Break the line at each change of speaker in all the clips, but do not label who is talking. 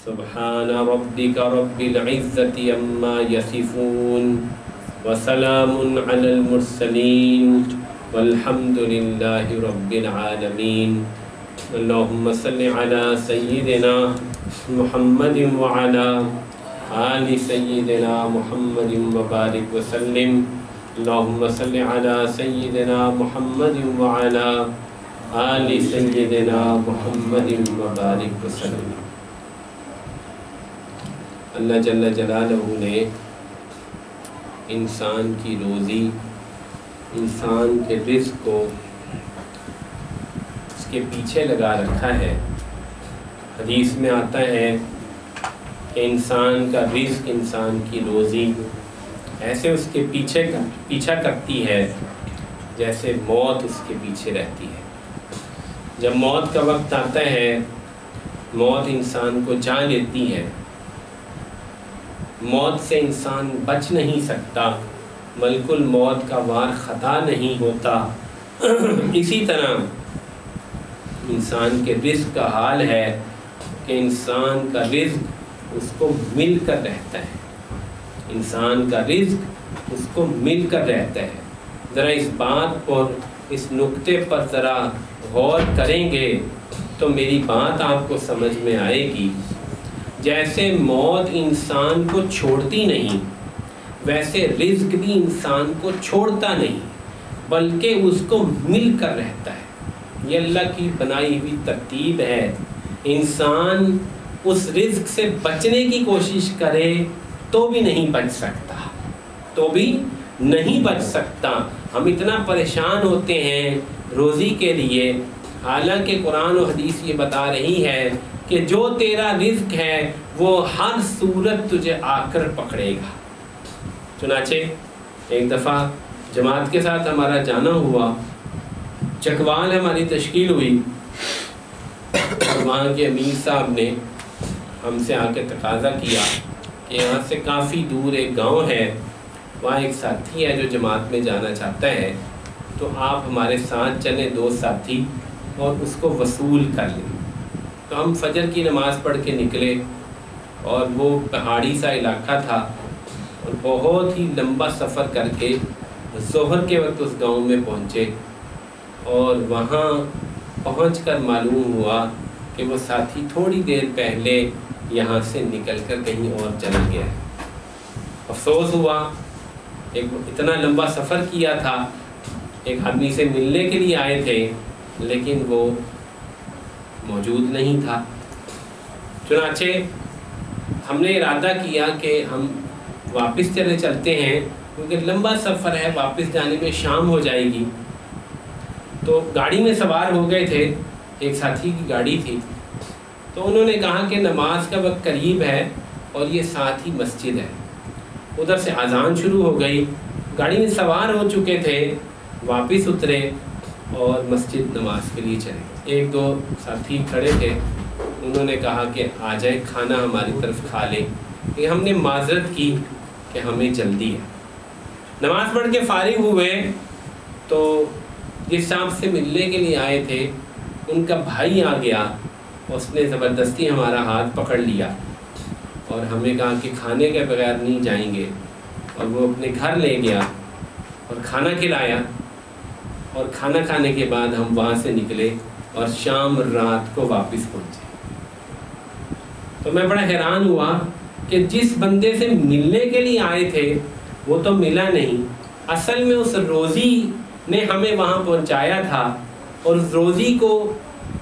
سبحان ربك رب العزة عما يصفون وسلام على المرسلين والحمد لله رب العالمين اللهم صل على سيدنا محمد وعلى آل سيدنا محمد وبارك وسلم اللهم صل على سيدنا محمد وعلى آل سيدنا محمد وبارك وسلم۔ اللہ جل جلالہ نے انسان کی روزی، انسان کے رزق کو اس کے پیچھے لگا رکھا ہے۔ حدیث میں آتا ہے کہ انسان کا رزق، انسان کی روزی ایسے اس کے پیچھا کرتی ہے جیسے موت اس کے پیچھے رہتی ہے۔ جب موت کا وقت آتا ہے، موت انسان کو جا لیتی ہے، موت سے انسان بچ نہیں سکتا، ملک الموت کا وار خطا نہیں ہوتا۔ اسی طرح انسان کے رزق کا حال ہے کہ انسان کا رزق اس کو مل کر رہتا ہے، انسان کا رزق اس کو مل کر رہتا ہے۔ ذرا اس بات پر، اس نقطے پر ذرا غور کریں گے تو میری بات آپ کو سمجھ میں آئے گی۔ جیسے موت انسان کو چھوڑتی نہیں، ویسے رزق بھی انسان کو چھوڑتا نہیں بلکہ اس کو مل کر رہتا ہے۔ یہ اللہ کی بنائی ہوئی ترتیب ہے۔ انسان اس رزق سے بچنے کی کوشش کرے تو بھی نہیں بچ سکتا، تو بھی نہیں بچ سکتا۔ ہم اتنا پریشان ہوتے ہیں روزی کے لیے، حالانکہ قرآن و حدیث یہ بتا رہی ہے کہ جو تیرا رزق ہے وہ ہر صورت تجھے آ کر پکڑے گا۔ چنانچہ ایک دفعہ جماعت کے ساتھ ہمارا جانا ہوا، چکوال ہماری تشکیل ہوئی، اور وہاں کے امیر صاحب نے ہم سے آ کے تقاضا کیا کہ یہاں سے کافی دور ایک گاؤں ہے، وہاں ایک ساتھی ہے جو جماعت میں جانا چاہتا ہے، تو آپ ہمارے ساتھ چلیں، دو ساتھی، اور اس کو وصول کر لیں۔ تو ہم فجر کی نماز پڑھ کے نکلے، اور وہ پہاڑی سا علاقہ تھا، اور بہت ہی لمبا سفر کر کے ظہر کے وقت اس گاؤں میں پہنچے، اور وہاں پہنچ کر معلوم ہوا کہ وہ ساتھی تھوڑی دیر پہلے یہاں سے نکل کر کہیں اور چلا گیا ہے۔ افسوس ہوا، ایک اتنا لمبا سفر کیا تھا، ایک آدمی سے ملنے کے لیے آئے تھے لیکن وہ موجود نہیں تھا۔ چنانچہ ہم نے ارادہ کیا کہ ہم واپس چلتے ہیں، کیونکہ لمبا سفر ہے، واپس جانے میں شام ہو جائے گی۔ تو گاڑی میں سوار ہو گئے تھے، ایک ساتھی کی گاڑی تھی، تو انہوں نے کہا کہ نماز کا وقت قریب ہے اور یہ ساتھ ہی مسجد ہے۔ ادھر سے اذان شروع ہو گئی، گاڑی میں سوار ہو چکے تھے، واپس اترے اور مسجد نماز کے لیے چلے۔ ایک دو ساتھی کھڑے تھے، انہوں نے کہا کہ آ جائے، کھانا ہماری طرف کھا لیں۔ کہ ہم نے معذرت کی کہ ہمیں جلدی ہے۔ نماز پڑھ کے فارغ ہوئے تو جس صاحب سے ملنے کے لیے آئے تھے ان کا بھائی آ گیا، اس نے زبردستی ہمارا ہاتھ پکڑ لیا اور ہمیں کہا کہ کھانے کے بغیر نہیں جائیں گے، اور وہ اپنے گھر لے گیا اور کھانا کھلایا، اور کھانا کھانے کے بعد ہم وہاں سے نکلے اور شام رات کو واپس پہنچے۔ تو میں بڑا حیران ہوا کہ جس بندے سے ملنے کے لیے آئے تھے وہ تو ملا نہیں، اصل میں اس روزی نے ہمیں وہاں پہنچایا تھا، اور اس روزی کو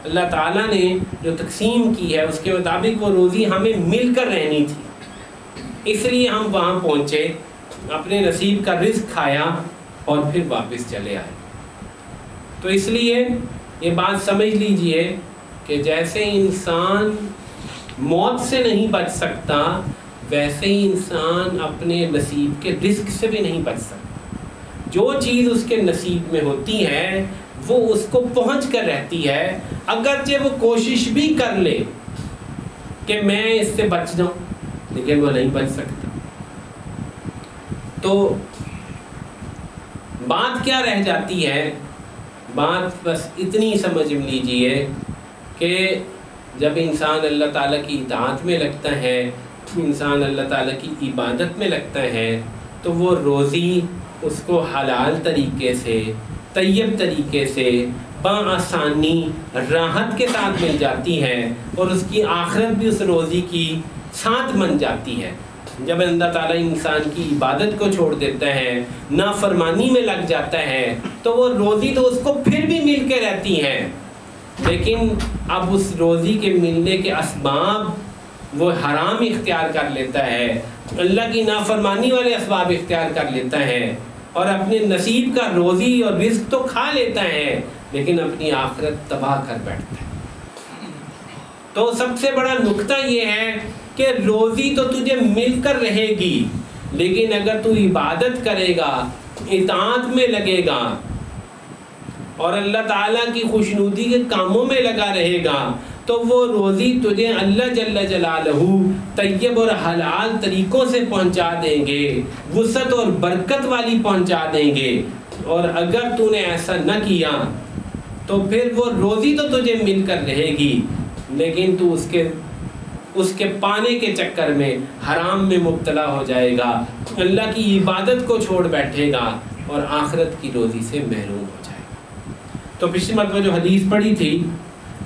اللہ تعالیٰ نے جو تقسیم کی ہے اس کے مطابق وہ روزی ہمیں مل کر رہنی تھی، اس لیے ہم وہاں پہنچے، اپنے نصیب کا رزق کھایا اور پھر واپس چلے آئے۔ تو اس لیے یہ بات سمجھ لیجئے کہ جیسے انسان موت سے نہیں بچ سکتا، ویسے ہی انسان اپنے نصیب کے رزق سے بھی نہیں بچ سکتا۔ جو چیز اس کے نصیب میں ہوتی ہے وہ اس کو پہنچ کر رہتی ہے، اگرچہ وہ کوشش بھی کر لے کہ میں اس سے بچ جاؤں، لیکن وہ نہیں بچ سکتا۔ تو بات کیا رہ جاتی ہے؟ بات بس اتنی سمجھ لیجئے کہ جب انسان اللہ تعالیٰ کی اطاعت میں لگتا ہے، انسان اللہ تعالیٰ کی عبادت میں لگتا ہے، تو وہ روزی اس کو حلال طریقے سے، طیب طریقے سے، بآسانی راحت کے ساتھ مل جاتی ہے، اور اس کی آخرت بھی اس روزی کی ساتھ بن جاتی ہے۔ جب اللہ تعالیٰ انسان کی عبادت کو چھوڑ دیتا ہے، نافرمانی میں لگ جاتا ہے، تو وہ روزی تو اس کو پھر بھی مل کے رہتی ہے، لیکن اب اس روزی کے ملنے کے اسباب وہ حرام اختیار کر لیتا ہے، اللہ کی نافرمانی والے اسباب اختیار کر لیتا ہے، اور اپنے نصیب کا روزی اور رزق تو کھا لیتا ہے، لیکن اپنی آخرت تباہ کر بیٹھتا ہے۔ تو سب سے بڑا نقطہ یہ ہے کہ روزی تو تجھے مل کر رہے گی، لیکن اگر تو عبادت کرے گا، اطاعت میں لگے گا اور اللہ تعالیٰ کی خوشنودی کے کاموں میں لگا رہے گا، تو وہ روزی تجھے اللہ جل جلالہ طیب اور حلال طریقوں سے پہنچا دیں گے، وسعت اور برکت والی پہنچا دیں گے۔ اور اگر تو نے ایسا نہ کیا تو پھر وہ روزی تو تجھے مل کر رہے گی، لیکن تو اس کے پانے کے چکر میں حرام میں مبتلا ہو جائے گا، اللہ کی عبادت کو چھوڑ بیٹھے گا اور آخرت کی روزی سے محروم ہو جائے گا۔ تو پچھلی مرتبہ جو حدیث پڑھی تھی،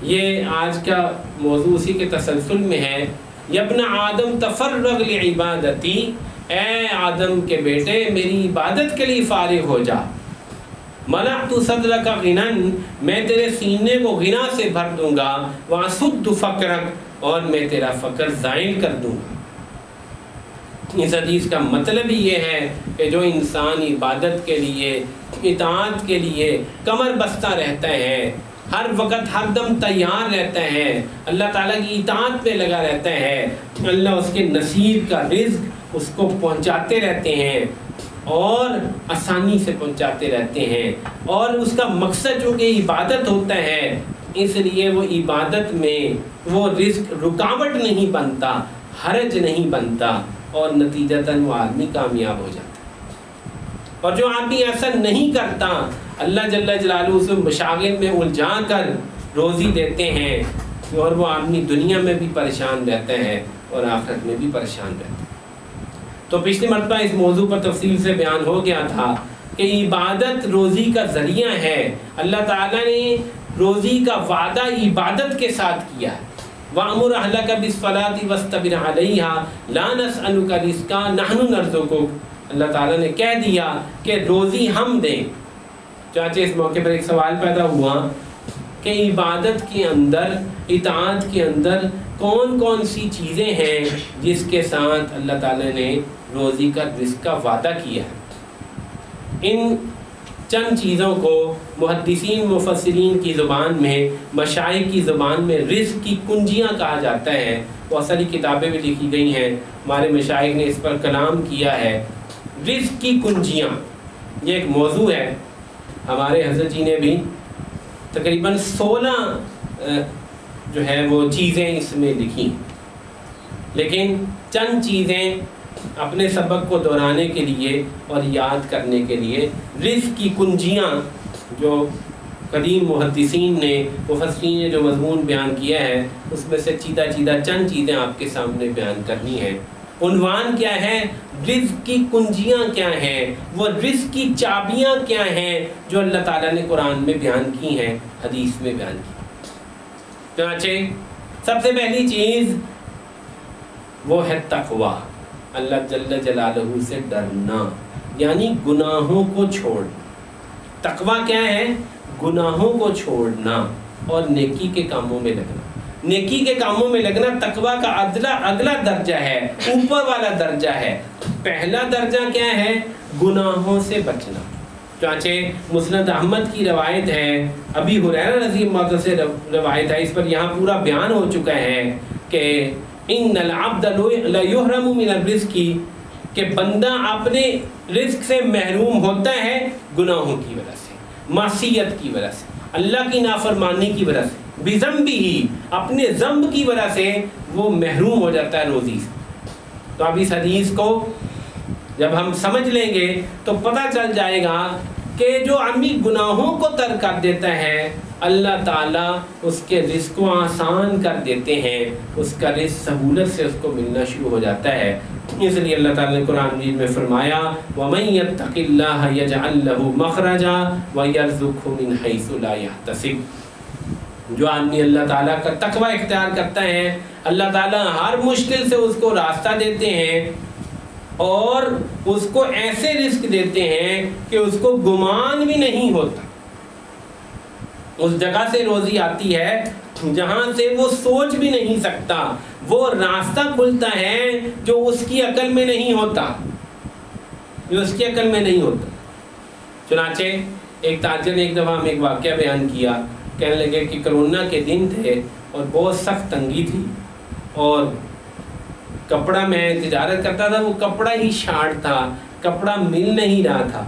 یہ آج کا موضوع اسی کے تسلسل میں ہے۔ یا ابن آدم تفرغ لعبادتی، اے آدم کے بیٹے میری عبادت کے لیے فارغ ہو جا۔ ملأت صدرک غنًا، میں تیرے سینے کو غنا سے بھر دوں گا، واسد فقرک، اور میں تیرا فقر زائل کر دوں گا۔ اس حدیث کا مطلب ہی یہ ہے کہ جو انسان عبادت کے لیے، اطاعت کے لیے کمر بستہ رہتا ہے، ہر وقت ہر دم تیار رہتا ہے، اللہ تعالیٰ کی اطاعت میں لگا رہتا ہے، اللہ اس کے نصیب کا رزق اس کو پہنچاتے رہتے ہیں اور آسانی سے پہنچاتے رہتے ہیں، اور اس کا مقصد چونکہ عبادت ہوتا ہے، اس لیے وہ عبادت میں وہ رزق رکاوٹ نہیں بنتا، حرج نہیں بنتا، اور نتیجتاً وہ آدمی کامیاب ہو جاتا ہے۔ اور جو آدمی ایسا نہیں کرتا، اللہ جل جلالہ اسے مشاغل میں الجھا کر روزی دیتے ہیں، اور وہ آدمی دنیا میں بھی پریشان رہتا ہے اور آخرت میں بھی پریشان رہتا ہے۔ تو پچھلی مرتبہ اس موضوع پر تفصیل سے بیان ہو گیا تھا کہ عبادت روزی کا ذریعہ ہے۔ اللہ تعالیٰ نے روزی کا وعدہ عبادت کے ساتھ کیا ہے۔ وَأْمُرْ أَهْلَكَ بِالصَّلَاةِ وَاسْتَبِرْ عَلَيْهَا لَا نَسْأَلُكَ رِزْقًا نَحْنُ نَرْزُقُكَ۔ اللہ تعالیٰ نے کہہ دیا کہ روزی ہم دیں۔ چاچے اس موقع پر ایک سوال پیدا ہوا کہ عبادت کے اندر، اطاعت کے اندر کون کون سی چیزیں ہیں جس کے ساتھ اللہ تعالیٰ نے روزی کا رزق کا وعدہ کیا ہے۔ ان چند چیزوں کو محدثین مفسرین کی زبان میں، مشائخ کی زبان میں رزق کی کنجیاں کہا جاتا ہے۔ بہت ساری کتابیں بھی لکھی گئی ہیں، ہمارے مشائخ نے اس پر کلام کیا ہے۔ رزق کی کنجیاں یہ ایک موضوع ہے، ہمارے حضرت جی نے بھی تقریباً 16 جو ہے وہ چیزیں اس میں لکھی، لیکن چند چیزیں اپنے سبق کو دہرانے کے لیے اور یاد کرنے کے لیے، رزق کی کنجیاں جو قدیم محدثین نے، مفسرین نے جو مضمون بیان کیا ہے، اس میں سے چیدہ چند چیزیں آپ کے سامنے بیان کرنی ہیں۔ عنوان کیا ہے؟ رزق کی کنجیاں کیا ہیں، وہ رزق کی چابیاں کیا ہیں جو اللہ تعالیٰ نے قرآن میں بیان کی ہیں، حدیث میں بیان کی۔ چنانچہ سب سے پہلی چیز وہ ہے تقوی، اللہ جل جلالہ سے ڈرنا، یعنی گناہوں کو چھوڑنا۔ تقوی کیا ہے؟ گناہوں کو چھوڑنا اور نیکی کے کاموں میں لگنا۔ نیکی کے کاموں میں لگنا تقوی کا اگلا درجہ ہے، اوپر والا درجہ ہے۔ پہلا درجہ کیا ہے؟ گناہوں سے بچنا۔ چنانچہ مسند احمد کی روایت ہے، ابی ہریرہ رضی اللہ عنہ سے روایت ہے، اس پر یہاں پورا بیان ہو چکا ہے کہ ان العبد لیحرم من الرزق، کہ بندہ اپنے رزق سے محروم ہوتا ہے گناہوں کی وجہ سے، معصیت کی وجہ سے، اللہ کی نافرمانی کی وجہ سے، بذنبہ، اپنے ذنب کی وجہ سے وہ محروم ہو جاتا ہے روزی سے۔ تو اب اس حدیث کو جب ہم سمجھ لیں گے تو پتہ چل جائے گا کہ جو آدمی گناہوں کو ترک کر دیتا ہے اللہ تعالیٰ اس کے رزق کو آسان کر دیتے ہیں، اس کا رزق سہولت سے اس کو ملنا شروع ہو جاتا ہے۔ اس لیے اللہ تعالیٰ نے قرآن مجید میں فرمایا وَمَن يَتَّقِ اللَّهَ يَجْعَل لَّهُ مَخْرَجًا وَيَرْزُقْهُ مِنْ حَيْثُ لَا يَحْتَسِبُ۔ جو آدمی اللہ تعالیٰ کا تقوی اختیار کرتا ہے اللہ تعالیٰ ہر مشکل سے اس کو راستہ دیتے ہیں اور اس کو ایسے رزق دیتے ہیں کہ اس کو گمان بھی نہیں ہوتا۔ اس جگہ سے روزی آتی ہے جہاں سے وہ سوچ بھی نہیں سکتا، وہ راستہ کھلتا ہے جو اس کی عقل میں نہیں ہوتا، جو اس کی عقل میں نہیں ہوتا۔ چنانچہ ایک تاجر نے ایک دفعہ ہمیں ایک واقعہ بیان کیا، کہنے لگے کہ کرونا کے دن تھے اور بہت سخت تنگی تھی اور کپڑا میں تجارت کرتا تھا، وہ کپڑا ہی شارٹ تھا، کپڑا مل نہیں رہا تھا۔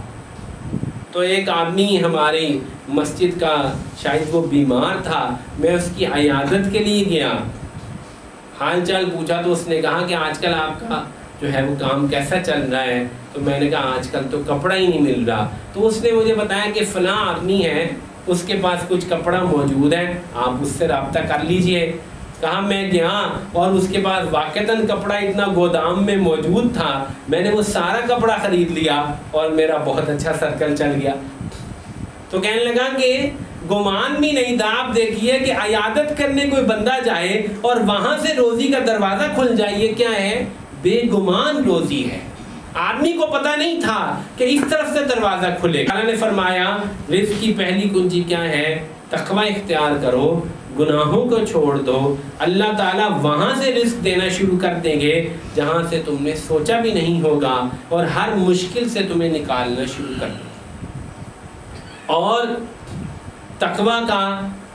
تو ایک آدمی ہماری مسجد کا شاید وہ بیمار تھا، میں اس کی عیادت کے لیے گیا، حال چال پوچھا تو اس نے کہا کہ آج کل آپ کا جو ہے وہ کام کیسا چل رہا ہے؟ تو میں نے کہا آج کل تو کپڑا ہی نہیں مل رہا۔ تو اس نے مجھے بتایا کہ فلاں آدمی ہے، اس کے پاس کچھ کپڑا موجود ہے، آپ اس سے رابطہ کر لیجئے۔ کہا میں گیا اور اس کے پاس واقعتاً کپڑا اتنا گودام میں موجود تھا، میں نے وہ سارا کپڑا خرید لیا اور میرا بہت اچھا سرکل چل گیا۔ تو کہنے لگا کہ گمان بھی نہیں تھا، آپ دیکھیے کہ عیادت کرنے کوئی بندہ جائے اور وہاں سے روزی کا دروازہ کھل جائے، یہ کیا ہے؟ بے گمان روزی ہے۔ آدمی کو پتہ نہیں تھا کہ اس طرف سے دروازہ کھلے۔ اللہ نے فرمایا رزق کی پہلی کنجی کیا ہے؟ تقوی اختیار کرو، گناہوں کو چھوڑ دو، اللہ تعالیٰ وہاں سے رزق دینا شروع کر دیں گے جہاں سے تم نے سوچا بھی نہیں ہوگا اور ہر مشکل سے تمہیں نکالنا شروع کر دیں۔ اور تقوی کا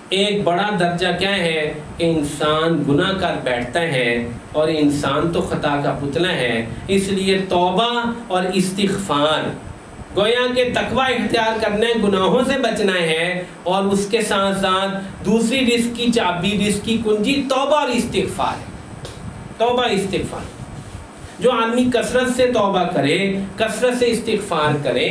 ایک بڑا درجہ کیا ہے کہ انسان گناہ کر بیٹھتا ہے اور انسان تو خطا کا پتلا ہے، اس لیے توبہ اور استغفار، گویا کہ تقوی اختیار کرنا ہے، گناہوں سے بچنا ہے، اور اس کے ساتھ ساتھ دوسری رزق کی چابی، رزق کی کنجی توبہ اور استغفار ہے۔ توبہ استغفار، جو آدمی کثرت سے توبہ کرے، کثرت سے استغفار کرے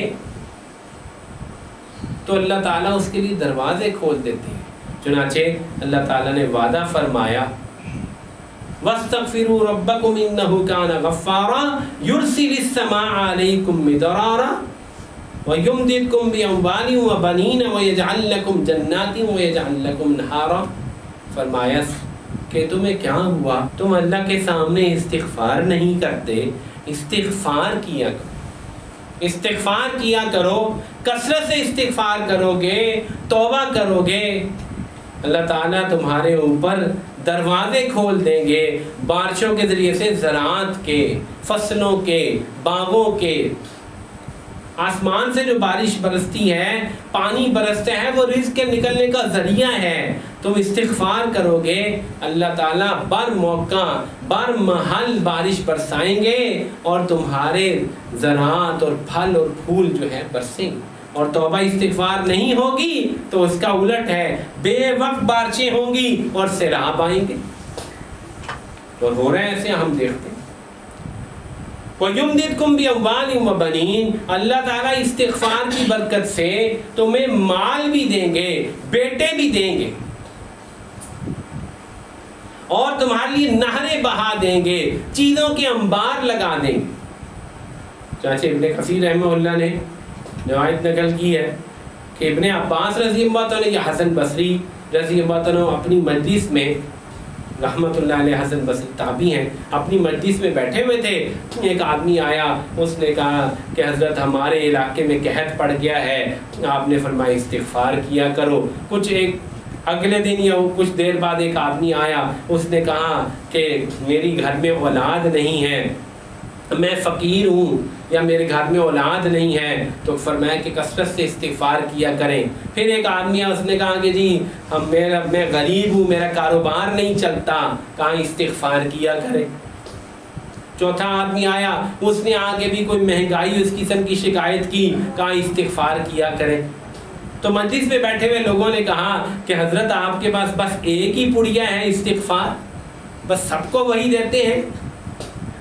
تو اللہ تعالیٰ اس کے لیے دروازے کھول دیتے ہیں۔ چنانچہ اللہ تعالیٰ نے وعدہ فرمایا وَاسْتَغْفِرُوا رَبَّكُمْ إِنَّهُ كَانَ غَفَّارًا يُرْسِلِ السَّمَاءَ عَلَيْكُمْ مِدْرَارًا وَيُمْدِدْكُمْ بِأَمْوَالٍ وَبَنِينَ وَيَجْعَلْ لَكُمْ جَنَّاتٍ وَيَجْعَلْ لَكُمْ أَنْهَارًا۔ فرمایا کہ تمہیں کیا ہوا، تم اللہ کے سامنے استغفار نہیں کرتے؟ استغفار کیا کرو، استغفار کیا کرو، کثرت سے استغفار کرو گے، توبہ کرو گے، اللہ تعالیٰ تمہارے اوپر دروازے کھول دیں گے، بارشوں کے ذریعے سے زراعت کے، فصلوں کے، باغوں کے، آسمان سے جو بارش برستی ہے، پانی برستا ہے، وہ رزق کے نکلنے کا ذریعہ ہے۔ تم استغفار کرو گے، اللہ تعالیٰ بر موقع بر محل بارش برسائیں گے اور تمہارے زراعت اور پھل اور پھول جو ہے برسیں گے۔ اور توبہ استغفار نہیں ہوگی تو اس کا الٹ ہے، بے وقت بارشیں ہوں گی اور سیلاب آئیں گے، اور ہو رہا ہے ایسے ہم دیکھتے ہیں۔ وَيُمْدِدْكُمْ بِأَمْوَالٍ وَبَنِينَ، اللہ تعالیٰ استغفار کی برکت سے تمہیں مال بھی دیں گے، بیٹے بھی دیں گے، اور تمہارے لیے نہریں بہا دیں گے، چیزوں کے انبار لگا دیں گے۔ چنانچہ ابن کثیر رحمہ اللہ نے روایت نقل کی ہے کہ ابن عباس رضی اللہ عنہ یا حسن بصری رضی اللہ عنہ اپنی مجلس میں، رحمت اللہ علیہ حسن بصری تابعی ہیں، اپنی مجلس میں بیٹھے ہوئے تھے، ایک آدمی آیا، اس نے کہا کہ حضرت ہمارے علاقے میں قحط پڑ گیا ہے، آپ نے فرمایا استغفار کیا کرو۔ کچھ ایک اگلے دن یا کچھ دیر بعد ایک آدمی آیا، اس نے کہا کہ میری گھر میں اولاد نہیں ہے، میں فقیر ہوں، یا میرے گھر میں اولاد نہیں ہے، تو فرمایا کہ کثرت سے استغفار کیا کریں۔ پھر ایک آدمی اس نے کہا کہ جی میں غریب ہوں، میرا کاروبار نہیں چلتا، کہا استغفار کیا کریں۔ چوتھا آدمی آیا، اس نے آگے بھی کوئی مہنگائی اس قسم کی شکایت کی، کہا استغفار کیا کریں۔ تو مجلس میں بیٹھے ہوئے لوگوں نے کہا کہ حضرت آپ کے پاس بس ایک ہی پڑیا ہے استغفار، بس سب کو وہی دیتے ہیں؟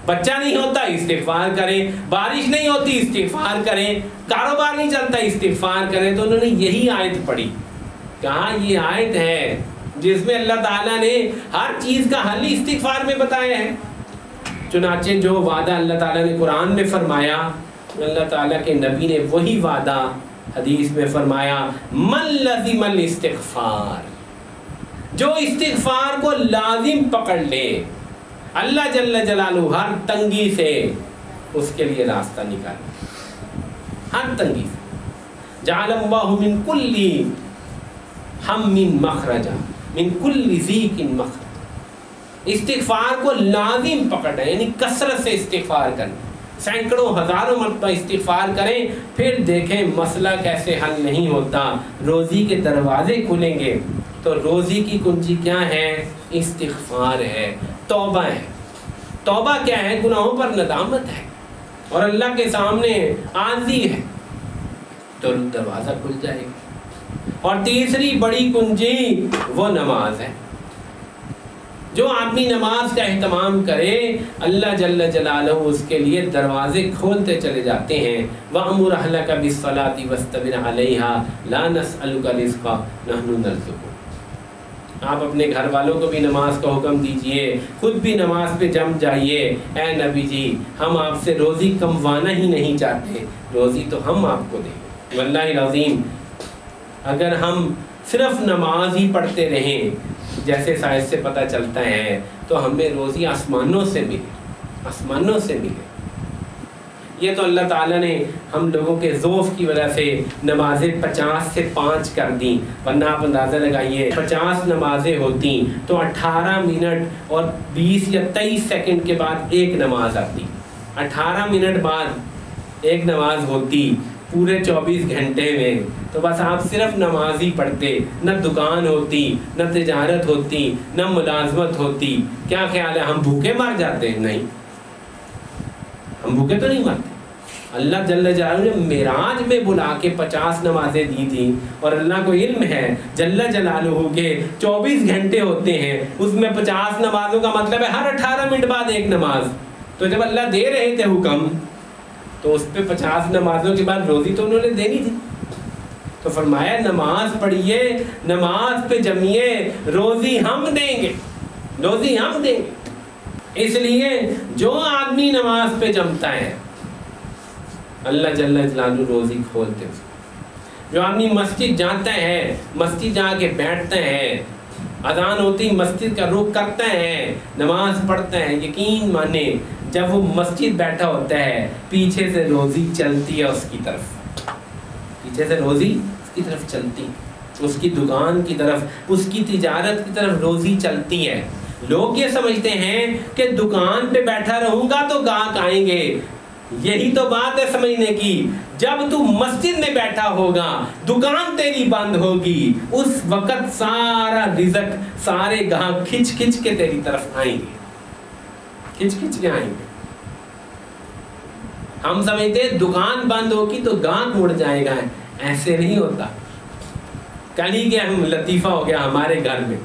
بچہ نہیں ہوتا استغفار کریں، بارش نہیں ہوتی استغفار کریں، کاروبار نہیں چلتا استغفار کریں. تو انہوں نے یہی آیت پڑھی. کہا یہ آیت ہے جس میں اللہ تعالیٰ نے ہر چیز کا حل استغفار میں بتایا ہے. چنانچہ جو وعدہ اللہ تعالیٰ نے قرآن میں فرمایا، اللہ تعالیٰ کے نبی نے وہی وعدہ حدیث میں فرمایا، من لزم الاستغفار، جو استغفار کو لازم پکڑ لے اللہ جل جلالہ ہر تنگی سے اس کے لیے راستہ نکالے. ہر تنگی سے جعل اللہ من کل ہم مخرجا من کل ضیق مخرج. استغفار کو لازم پکڑنا یعنی کثرت سے استغفار کرنا، سینکڑوں ہزاروں مرتبہ استغفار کریں، پھر دیکھیں مسئلہ کیسے حل نہیں ہوتا، روزی کے دروازے کھلیں گے. تو روزی کی کنجی کیا ہے؟ استغفار ہے، توبہ ہے. توبہ کیا ہے؟ گناہوں پر ندامت ہے اور اللہ کے سامنے عاجزی ہے، تو دروازہ کھل جائے گا. اور تیسری بڑی کنجی وہ نماز ہے. جو آدمی نماز کا اہتمام کرے اللہ جل جلالہ اس کے لیے دروازے کھولتے چلے جاتے ہیں. وَأْمُرْ أَهْلَكَ بِالصَّلَاةِ وَاسْتَبِرْ عَلَيْهَا لَا نَسْأَلُكَ رِزْقًا نَحْنُ نَرْزُقُكَ. آپ اپنے گھر والوں کو بھی نماز کا حکم دیجئے، خود بھی نماز پہ جم جائیے. اے نبی جی ہم آپ سے روزی کموانا ہی نہیں چاہتے، روزی تو ہم آپ کو دیں. واللہ العظیم اگر ہم صرف نماز ہی پڑھتے رہیں جیسے سائنس سے پتہ چلتا ہے تو ہمیں روزی آسمانوں سے ملے، آسمانوں سے ملے. یہ تو اللہ تعالیٰ نے ہم لوگوں کے ذوف کی وجہ سے نمازیں 50 سے 5 کر دیں، ورنہ آپ اندازہ لگائیے 50 نمازیں ہوتی تو 18 منٹ اور 20 یا 23 سیکنڈ کے بعد ایک نماز آتی. 18 منٹ بعد ایک نماز ہوتی پورے 24 گھنٹے میں. تو بس آپ صرف نماز ہی پڑھتے، نہ دکان ہوتی، نہ تجارت ہوتی، نہ ملازمت ہوتی. کیا خیال ہے ہم بھوکے مر جاتے؟ نہیں، ہم بھوکے تو نہیں مرتے. اللہ جل جلالہ نے معراج میں بلا کے 50 نمازیں دی تھیں اور اللہ کو علم ہے جل جلالہ کے 24 گھنٹے ہوتے ہیں، اس میں 50 نمازوں کا مطلب ہے ہر 18 منٹ بعد ایک نماز. تو جب اللہ دے رہے تھے حکم تو اس پہ 50 نمازوں کے بعد روزی تو انہوں نے دینی تھی. تو فرمایا نماز پڑھیے، نماز پہ جمیے، روزی ہم دیں گے، روزی ہم دیں گے. اس لیے جو آدمی نماز پہ جمتا ہے اللہ جل جلالہ روزی کھولتے ہیں. جو آدمی مسجد جاتا ہے، مسجد جا کے بیٹھتا ہے، اذان ہوتی مسجد کا رخ کرتا ہے، نماز پڑھتا ہے، یقین مانے جب وہ مسجد بیٹھا ہوتا ہے پیچھے سے روزی چلتی ہے اس کی طرف، پیچھے سے روزی اس کی طرف چلتی، اس کی دکان کی طرف، اس کی تجارت کی طرف روزی چلتی ہے. لوگ یہ سمجھتے ہیں کہ دکان پہ بیٹھا رہوں گا تو گاہک آئیں گے. یہی تو بات ہے سمجھنے کی. جب تو مسجد میں بیٹھا ہوگا، دکان تیری بند ہوگی، اس وقت سارا رزق، سارے گاہک کھچ کھچ کے تیری طرف آئیں گے، کھچ کھچ کے آئیں گے. ہم سمجھتے ہیں دکان بند ہوگی تو گاہک مڑ جائے گا، ایسے نہیں ہوتا. کل ہی کیا ہم لطیفہ ہو گیا ہمارے گھر میں.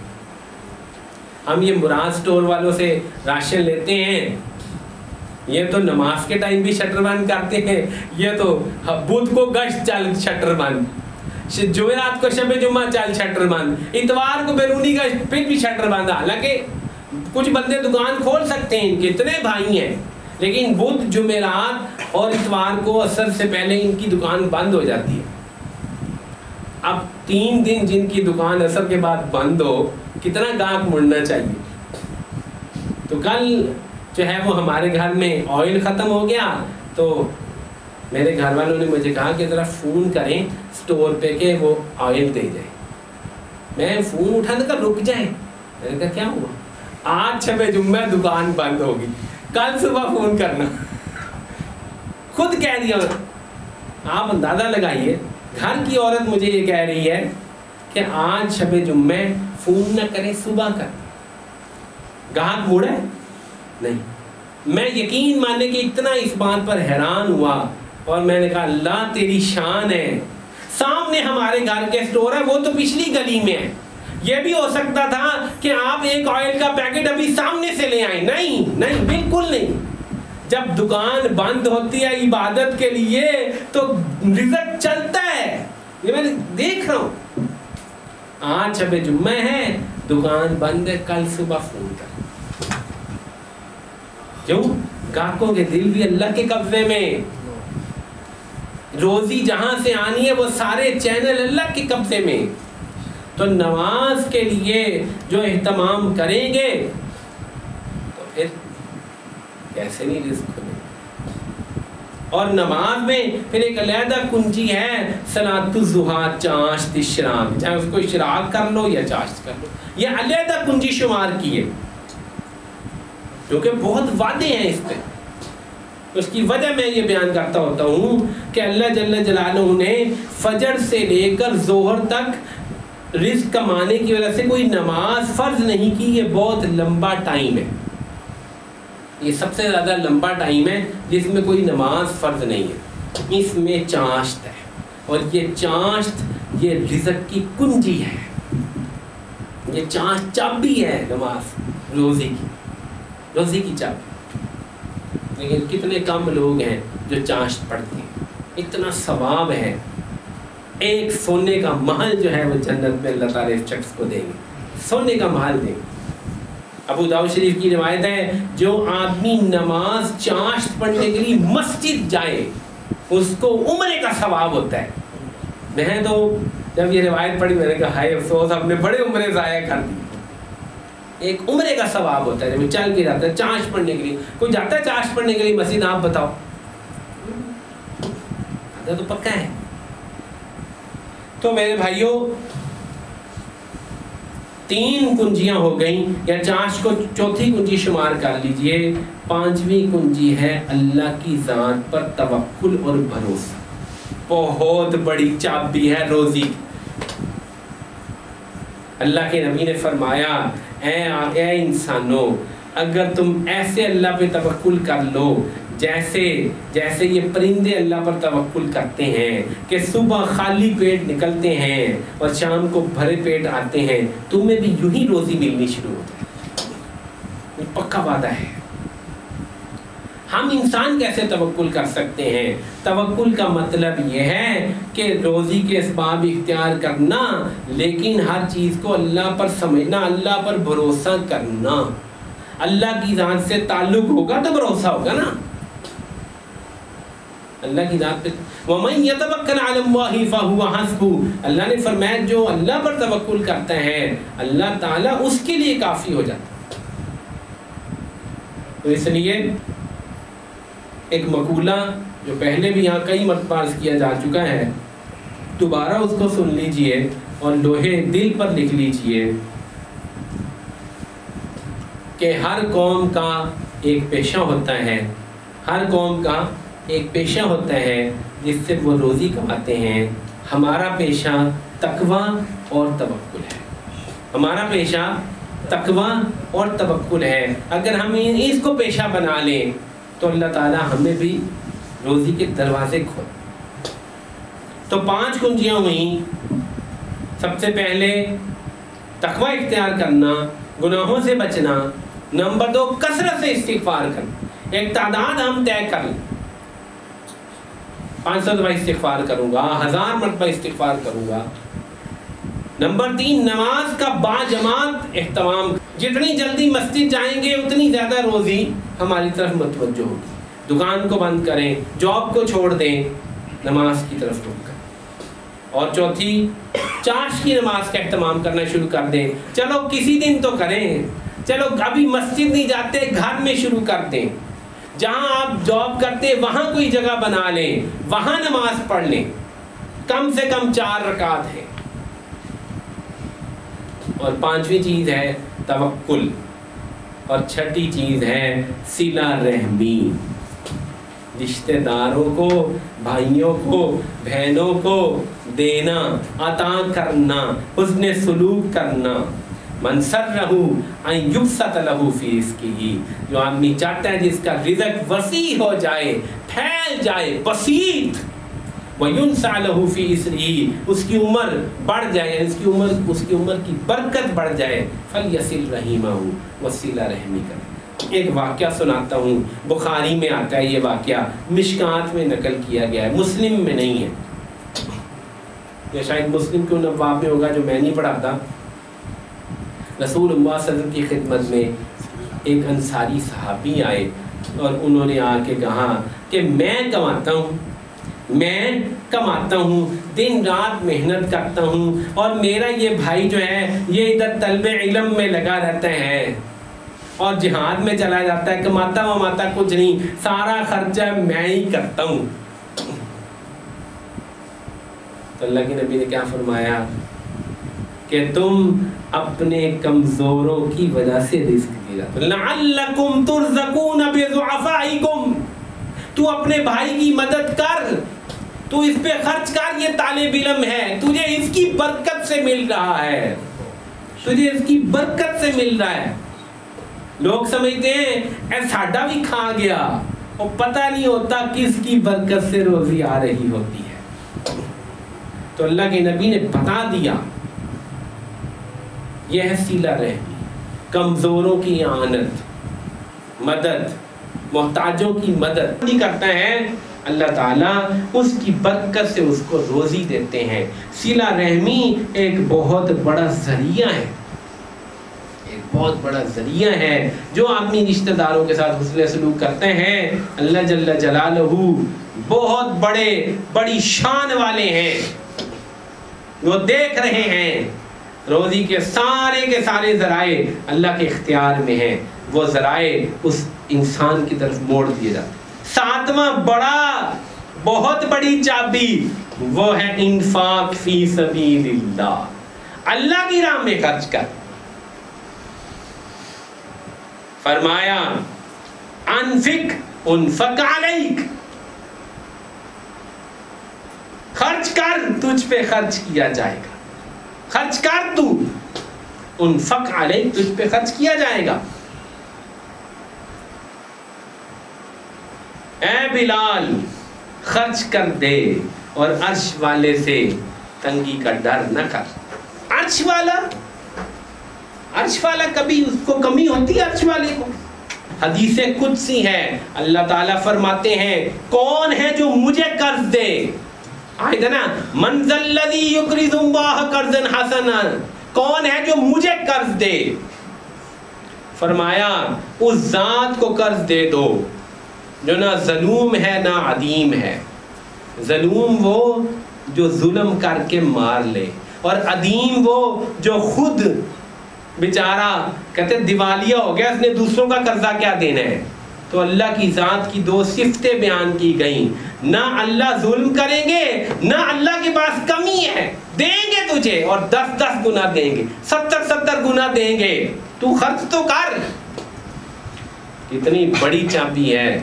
ہم یہ مراد سٹور والوں سے راشن لیتے ہیں، یہ تو نماز کے ٹائم بھی شٹر بند کرتے ہیں، یہ تو بدھ کو گشت چل شٹر بند، جمعرات کو شب جمعہ چل شٹر بند، اتوار کو بیرونی گشت پھر بھی شٹر بند. حالانکہ کچھ بندے دکان کھول سکتے ہیں، ان کے اتنے بھائی ہیں، لیکن بدھ جمعرات اور اتوار کو عصر سے پہلے ان کی دکان بند ہو جاتی ہے. اب 3 دن جن کی دکان عصر کے بعد بند ہو، کتنا گاہک مڑنا چاہیے. تو کل جو ہے وہ ہمارے گھر میں آئل ختم ہو گیا تو میرے گھر والوں نے مجھے کہا کہ ذرا فون کریں سٹور پہ کہ وہ آئل دے جائیں. میں فون اٹھانے کا رک جائیں، میں نے کہا کیا ہوا؟ آج شب جمعہ دکان بند ہوگی، کل صبح فون کرنا. خود کہہ دیا. آپ اندازہ لگائیے گھر کی عورت مجھے یہ کہہ رہی ہے کہ آج شب جمعہ فون نہ کریں، صبح کر. گاہک موڑا ہے نہیں. میں یقین ماننے کہ اتنا اس بات پر حیران ہوا اور میں نے کہا اللہ تیری شان ہے. سامنے ہمارے گھر کے سٹور ہے، وہ تو پچھلی گلی میں ہے. یہ بھی ہو سکتا تھا کہ آپ ایک آئل کا پیکٹ ابھی سامنے سے لے آئیں. نہیں نہیں، بالکل نہیں. جب دکان بند ہوتی ہے عبادت کے لیے تو رزق چلتا ہے. یہ میں دیکھ رہا ہوں. آج شب جمعہ ہے, دکان بند ہے, کل صبح فون کر. کیوں؟ گاہکوں کے دل بھی اللہ کے قبضے میں. روزی جہاں سے آنی ہے وہ سارے چینل اللہ کے قبضے میں. تو نماز کے لیے جو اہتمام کریں گے تو پھر کیسے نہیں رزق کھلے. اور نماز میں پھر ایک علیحدہ کنجی ہے, صلاۃ الضحیٰ, چاشت اشراق, چاہے اس کو اشراق کر لو یا چاشت کر لو, یہ علیحدہ کنجی شمار کی ہے کیونکہ بہت وعدے ہیں اس پہ. اس کی وجہ میں یہ بیان کرتا ہوتا ہوں کہ اللہ جل جلالہ نے فجر سے لے کر ظہر تک رزق کمانے کی وجہ سے کوئی نماز فرض نہیں کی. یہ بہت لمبا ٹائم ہے, یہ سب سے زیادہ لمبا ٹائم ہے جس میں کوئی نماز فرض نہیں ہے. اس میں چاشت ہے, اور یہ چاشت یہ رزق کی کنجی ہے. یہ چاشت چابی ہے نماز, روزی کی چابی. لیکن کتنے کم لوگ ہیں جو چاشت پڑھتے ہیں. اتنا ثواب ہے. ایک سونے کا محل جو ہے وہ جنت میں اللہ تعالیٰ اس شخص کو دیں گے, سونے کا محل دیں گے. ابو داؤد شریف کی روایت ہے, جو آدمی نماز چاشت پڑھنے کے لیے مسجد جائے اس کو عمرے کا ثواب ہوتا ہے. میں تو جب یہ روایت پڑھی میں نے کہا ہائے افسوس, ہم نے بڑے عمرے ضائع کر دی. ایک عمرے کا ثواب ہوتا ہے جب چل کے جاتا ہے چاشت پڑھنے کے لیے. کوئی جاتا ہے چاشت پڑھنے کے لیے مسجد؟ آپ بتاؤ, تو پکا ہے. تو میرے بھائیوں 3 کنجیاں ہو گئیں, یا چاشت کو چوتھی کنجی شمار کر لیجئے. 5ویں کنجی ہے اللہ کی ذات پر توکل اور بھروسہ. بہت بڑی چابی ہے روزی. اللہ کے نبی نے فرمایا, اے انسانوں, اگر تم ایسے اللہ پہ توکل کر لو جیسے یہ پرندے اللہ پر توکل کرتے ہیں کہ صبح خالی پیٹ نکلتے ہیں اور شام کو بھرے پیٹ آتے ہیں, تمہیں بھی یوں ہی روزی ملنی شروع ہو جائے. یہ پکا وعدہ ہے. ہم انسان کیسے توکل کر سکتے ہیں؟ توکل کا مطلب یہ ہے کہ روزی کے اسباب اختیار کرنا, لیکن ہر چیز کو اللہ پر سمجھنا, اللہ پر بھروسہ کرنا. اللہ کی ذات سے تعلق ہوگا تو بھروسہ ہوگا نا. اللہ کی ذات پہ وَمَن يَتَوَكَّلْ عَلَى اللَّهِ فَهُوَ حَسْبُهُ, اللہ نے فرمایا جو اللہ پر توکل کرتا ہے اللہ تعالیٰ اس کے لیے کافی ہو جاتا ہے. تو اس لیے ایک مقولہ جو پہلے بھی یہاں کئی مرتبہ عرض کیا جا چکا ہے, دوبارہ اس کو سن لیجئے اور لوہے دل پر لکھ لیجئے کہ ہر قوم کا ایک پیشہ ہوتا ہے, ہر قوم کا ایک پیشہ ہوتا ہے جس سے وہ روزی کماتے ہیں. ہمارا پیشہ تقویٰ اور توکل ہے. ہمارا پیشہ تقویٰ اور توکل ہے. اگر ہم اس کو پیشہ بنا لیں تو اللہ تعالیٰ ہمیں بھی روزی کے دروازے کھول. تو 5 کنجیاں ہوئیں. سب سے پہلے تقویٰ اختیار کرنا, گناہوں سے بچنا. نمبر 2 کثرت سے استغفار کرنا. ایک تعداد ہم طے کر لیں, 500 دفعہ استغفار کروں گا, 1000 مرتبہ استغفار کروں گا. نمبر 3 نماز کا باجماعت اہتمام. جتنی جلدی مسجد جائیں گے اتنی زیادہ روزی ہماری طرف متوجہ ہوگی. دکان کو بند کریں, جاب کو چھوڑ دیں, نماز کی طرف رک کر. اور چوتھی چاشت کی نماز کا اہتمام کرنا شروع کر دیں. چلو کسی دن تو کریں, چلو ابھی مسجد نہیں جاتے گھر میں شروع کر دیں. جہاں آپ جاب کرتے وہاں کوئی جگہ بنا لیں, وہاں نماز پڑھ لیں. کم سے کم 4 رکعت ہے. اور 5ویں چیز ہے توکل, اور 6ٹھی چیز ہے صلہ رحمی. رشتہ داروں کو, بھائیوں کو, بہنوں کو دینا, عطا کرنا, حسن سلوک کرنا. من سرہ ان یبسط لہ فی رزقہ, جو آدمی چاہتا ہے جس کا رزق وسیع ہو جائے, پھیل جائے, بسیط. وَيُنْسَعْ لَهُ فِي عِسْرِهِ, اس کی عمر بڑھ جائے, اس کی عمر کی برکت بڑھ جائے. فَلْيَصِلْ رَحِمَهُ, وہ صلہ رحمی کرے. ایک واقعہ سناتا ہوں، بخاری میں آتا ہے یہ واقعہ، مشکات میں نقل کیا گیا ہے، مسلم میں نہیں ہے، یا شاید مسلم کے ان ابواب میں ہوگا جو میں نہیں پڑھاتا۔ رسول اللہ صلی اللہ علیہ وسلم کی خدمت میں ایک انصاری صحابی آئے اور انہوں نے آ کے کہا کہ میں کماتا ہوں، دن رات محنت کرتا ہوں، اور میرا یہ بھائی جو ہے یہ ادھر طلب علم میں لگا رہتا ہے اور جہاد میں چلا جاتا ہے، کماتا کچھ نہیں، سارا خرچہ میں ہی کرتا ہوں۔ تو اللہ کے نبی نے کیا فرمایا کہ تم اپنے کمزوروں کی وجہ سے رزق دے رہا، لعلکم ترزقون بضعفائکم، تو اپنے بھائی کی مدد کر، تو اس پہ خرچ کر، یہ طالب علم ہے، تجھے اس کی برکت سے مل رہا ہے، تجھے اس کی برکت سے مل رہا ہے۔ لوگ سمجھتے ہیں اے ساڈا بھی کھا گیا، اور پتہ نہیں ہوتا کس کی برکت سے روزی آ رہی ہوتی ہے۔ تو اللہ کے نبی نے بتا دیا یہ ہے صلہ رحمی، کمزوروں کی اعانت، مدد، محتاجوں کی مدد نہیں کرتا ہے، اللہ تعالیٰ اس کی برکت سے اس کو روزی دیتے ہیں۔ صلہ رحمی ایک بہت بڑا ذریعہ ہے، ایک بہت بڑا ذریعہ ہے۔ جو آدمی رشتہ داروں کے ساتھ حسن سلوک کرتے ہیں، اللہ جل جلالہ بہت بڑی شان والے ہیں، وہ دیکھ رہے ہیں روزی کے سارے ذرائع اللہ کے اختیار میں ہیں، وہ ذرائع اس انسان کی طرف موڑ دیے جاتے ہیں۔ ساتواں بہت بڑی چابی وہ ہے انفاق فی سبیل اللہ، اللہ کی راہ میں خرچ کر۔ فرمایا انفق علیک، خرچ کر، تجھ پہ خرچ کیا جائے گا، خرچ کر تو، انفق علیک، تجھ پہ خرچ کیا جائے گا۔ اے بلال خرچ کر دے اور عرش والے سے تنگی کا ڈر نہ کر۔ عرش والا کبھی اس کو کمی ہوتی ہے؟ عرش والے کو حدیث قدسی ہے، اللہ تعالیٰ فرماتے ہیں کون ہے جو مجھے قرض دے، آئے تھا نا، من ذا الذی یقرض اللہ قرضا حسنا، کون ہے جو مجھے قرض دے؟ فرمایا اس ذات کو قرض دے دو جو نہ ظلوم ہے نہ عدیم ہے۔ ظلوم وہ جو ظلم کر کے مار لے، اور عدیم وہ جو خود بیچارہ کہتے دیوالیہ ہو گیا، اس نے دوسروں کا قرضہ کیا دینا ہے۔ تو اللہ کی ذات کی دو صفتیں بیان کی گئیں، نہ اللہ ظلم کریں گے، نہ اللہ کے پاس کمی ہے، دیں گے تجھے اور 10 گنا دیں گے، 70 گنا دیں گے، تو خرچ تو کر۔ کتنی بڑی چابی ہے،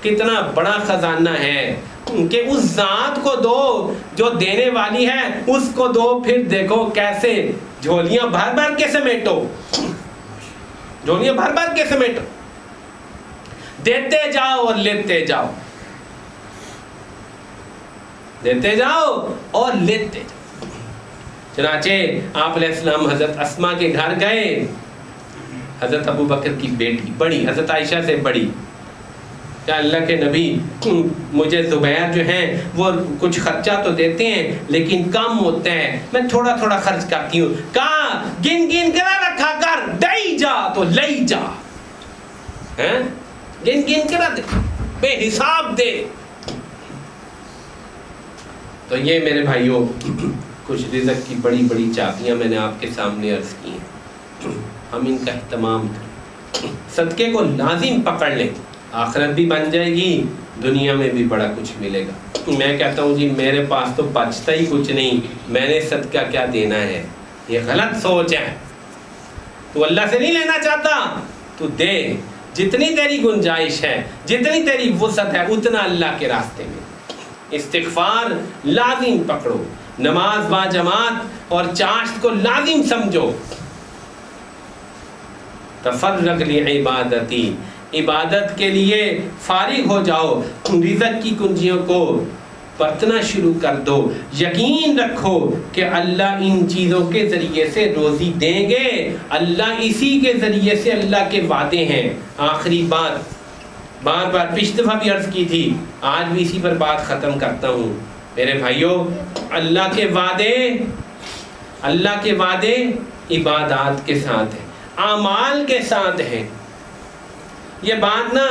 کتنا بڑا خزانہ ہے کہ اس ذات کو دو جو دینے والی ہے، اس کو دو، پھر دیکھو کیسے جھولیاں بھر کے سمیٹو، جھولیاں بھر کے سمیٹو، دیتے جاؤ اور لیتے جاؤ، دیتے جاؤ اور لیتے جاؤ۔ چنانچہ آپ علیہ السلام حضرت اسما کے گھر گئے، حضرت ابو بکر کی بیٹی بڑی، حضرت عائشہ سے بڑی، کہ اللہ کے نبی مجھے زبیر جو ہیں وہ کچھ خرچہ تو دیتے ہیں لیکن کم ہوتا ہے، میں تھوڑا خرچ کرتی ہوں۔ کہاں گن کے نہ رکھا کر، دئی جا تو لئی جا، گن کے نہ دے، بے حساب دے۔ تو یہ میرے بھائیوں کچھ رزق کی بڑی چابیاں میں نے آپ کے سامنے عرض کی ہیں، ہم ان کا اہتمام کریں، صدقے کو لازم پکڑ لیں، آخرت بھی بن جائے گی، دنیا میں بھی بڑا کچھ ملے گا۔ میں کہتا ہوں جی میرے پاس تو بچتا ہی کچھ نہیں، میں نے صدقہ کیا دینا ہے، یہ غلط سوچ ہے۔ تو اللہ سے نہیں لینا چاہتا تو دے، جتنی تیری گنجائش ہے، جتنی تیری وسعت ہے، اتنا اللہ کے راستے میں۔ استغفار لازم پکڑو، نماز با جماعت اور چاشت کو لازم سمجھو۔ تفرغ لعبادتی، عبادت کے لیے فارغ ہو جاؤ، رزق کی کنجیوں کو برتنا شروع کر دو، یقین رکھو کہ اللہ ان چیزوں کے ذریعے سے روزی دیں گے، اللہ اسی کے ذریعے سے اللہ کے وعدے ہیں۔ آخری بات بار بار پچھلی دفعہ بھی عرض کی تھی، آج بھی اسی پر بات ختم کرتا ہوں میرے بھائیوں، اللہ کے وعدے عبادات کے ساتھ ہیں، اعمال کے ساتھ ہیں۔ یہ بات نا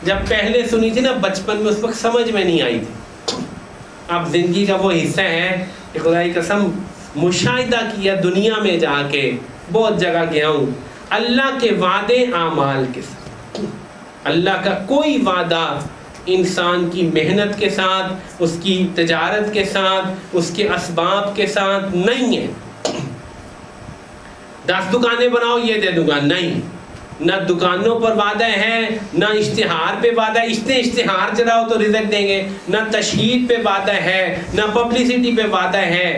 جب پہلے سنی تھی نا بچپن میں، اس وقت سمجھ میں نہیں آئی تھی، اب زندگی کا وہ حصہ ہے کہ خدا کی قسم مشاہدہ کیا دنیا میں جا کے، بہت جگہ گیا ہوں، اللہ کے وعدے اعمال کے ساتھ۔ اللہ کا کوئی وعدہ انسان کی محنت کے ساتھ، اس کی تجارت کے ساتھ، اس کے اسباب کے ساتھ نہیں ہے۔ 10 دکانیں بناؤ یہ دے دوں گا، نہیں، نہ دکانوں پر وعدہ ہے، نہ اشتہار پہ وعدہ ہے، اشتہار چلاؤ تو رزق دیں گے، نہ تشہیر پہ وعدہ ہے، نہ پبلسٹی پہ وعدہ ہے،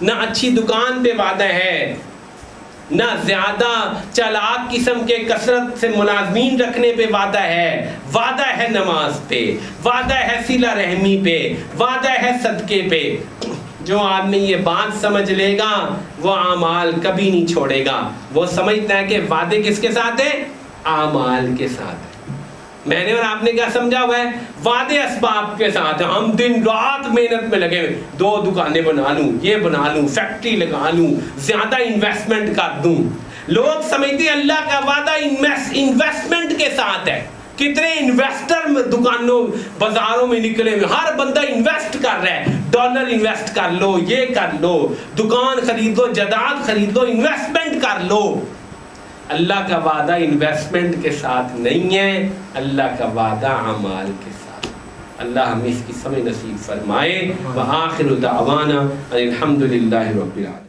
نہ اچھی دکان پہ وعدہ ہے، نہ زیادہ چالاک قسم کے کثرت سے ملازمین رکھنے پہ وعدہ ہے۔ وعدہ ہے نماز پہ، وعدہ ہے صلہ رحمی پہ، وعدہ ہے صدقے پہ۔ جو آدمی یہ بات سمجھ لے گا وہ اعمال کبھی نہیں چھوڑے گا، وہ سمجھتا ہے کہ وعدے کس کے ساتھ ہیں؟ اعمال کے ساتھ ہیں۔ میں نے اور آپ نے کیا سمجھا ہوا ہے؟ وعدے اسباب کے ساتھ ہیں، ہم دن رات محنت میں لگے ہوئے، 2 دکانیں بنا لوں، یہ بنا لوں، فیکٹری لگا لوں، زیادہ انویسٹمنٹ کر دوں۔ لوگ سمجھتے ہیں اللہ کا وعدہ انویسٹمنٹ کے ساتھ ہے۔ کتنے انویسٹر دکانوں بازاروں میں نکلے ہوئے، ہر بندہ انویسٹ کر رہا ہے، ڈالر انویسٹ کر لو، یہ کر لو، دکان خرید لو، جائیداد خرید لو، انویسٹمنٹ کر لو۔ اللہ کا وعدہ انویسٹمنٹ کے ساتھ نہیں ہے، اللہ کا وعدہ اعمال کے ساتھ۔ اللہ ہمیں اس کی سمجھ نصیب فرمائے۔ وآخر دعوانا الحمد للہ رب العالمین۔